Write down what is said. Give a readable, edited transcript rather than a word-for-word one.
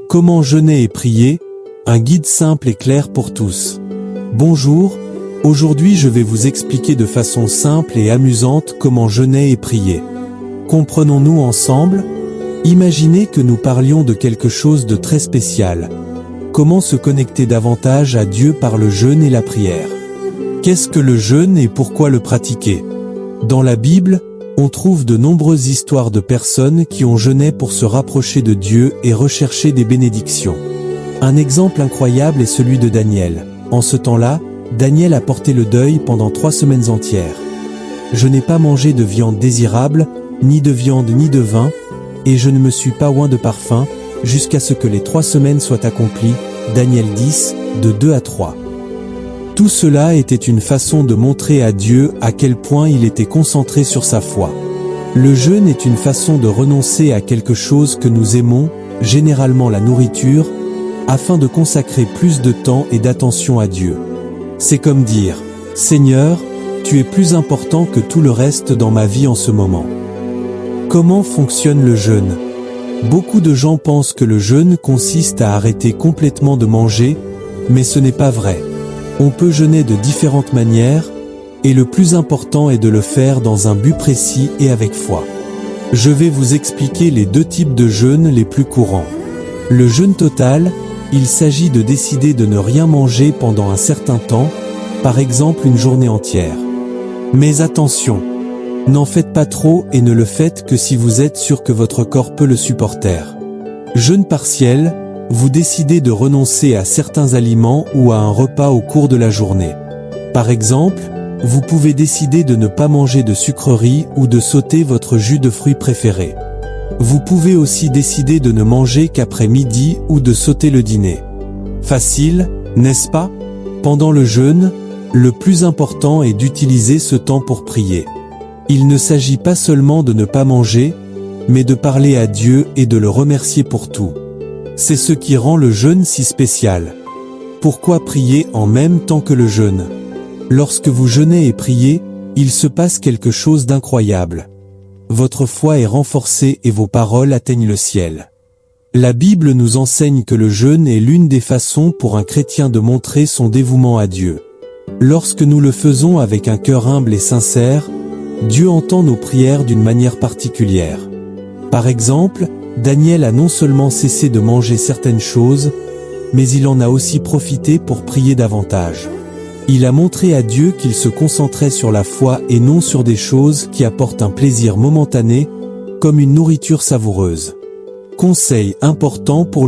Comment jeûner et prier, un guide simple et clair pour tous. Bonjour, aujourd'hui je vais vous expliquer de façon simple et amusante comment jeûner et prier. Comprenons-nous ensemble? Imaginez que nous parlions de quelque chose de très spécial. Comment se connecter davantage à Dieu par le jeûne et la prière? Qu'est-ce que le jeûne et pourquoi le pratiquer? Dans la Bible, on trouve de nombreuses histoires de personnes qui ont jeûné pour se rapprocher de Dieu et rechercher des bénédictions. Un exemple incroyable est celui de Daniel. En ce temps-là, Daniel a porté le deuil pendant 3 semaines entières. Je n'ai pas mangé de viande désirable, ni de viande ni de vin, et je ne me suis pas oint de parfum, jusqu'à ce que les 3 semaines soient accomplies. Daniel 10, de 2 à 3. Tout cela était une façon de montrer à Dieu à quel point il était concentré sur sa foi. Le jeûne est une façon de renoncer à quelque chose que nous aimons, généralement la nourriture, afin de consacrer plus de temps et d'attention à Dieu. C'est comme dire, « Seigneur, tu es plus important que tout le reste dans ma vie en ce moment. » Comment fonctionne le jeûne? Beaucoup de gens pensent que le jeûne consiste à arrêter complètement de manger, mais ce n'est pas vrai. On peut jeûner de différentes manières, et le plus important est de le faire dans un but précis et avec foi. Je vais vous expliquer les 2 types de jeûne les plus courants. Le jeûne total, il s'agit de décider de ne rien manger pendant un certain temps, par exemple une journée entière. Mais attention, n'en faites pas trop et ne le faites que si vous êtes sûr que votre corps peut le supporter. Jeûne partiel, vous décidez de renoncer à certains aliments ou à un repas au cours de la journée. Par exemple, vous pouvez décider de ne pas manger de sucreries ou de sauter votre jus de fruits préféré. Vous pouvez aussi décider de ne manger qu'après midi ou de sauter le dîner. Facile, n'est-ce pas? Pendant le jeûne, le plus important est d'utiliser ce temps pour prier. Il ne s'agit pas seulement de ne pas manger, mais de parler à Dieu et de le remercier pour tout. C'est ce qui rend le jeûne si spécial. Pourquoi prier en même temps que le jeûne? Lorsque vous jeûnez et priez, il se passe quelque chose d'incroyable. Votre foi est renforcée et vos paroles atteignent le ciel. La Bible nous enseigne que le jeûne est l'une des façons pour un chrétien de montrer son dévouement à Dieu. Lorsque nous le faisons avec un cœur humble et sincère, Dieu entend nos prières d'une manière particulière. Par exemple, Daniel a non seulement cessé de manger certaines choses, mais il en a aussi profité pour prier davantage. Il a montré à Dieu qu'il se concentrait sur la foi et non sur des choses qui apportent un plaisir momentané, comme une nourriture savoureuse. Conseil important pour le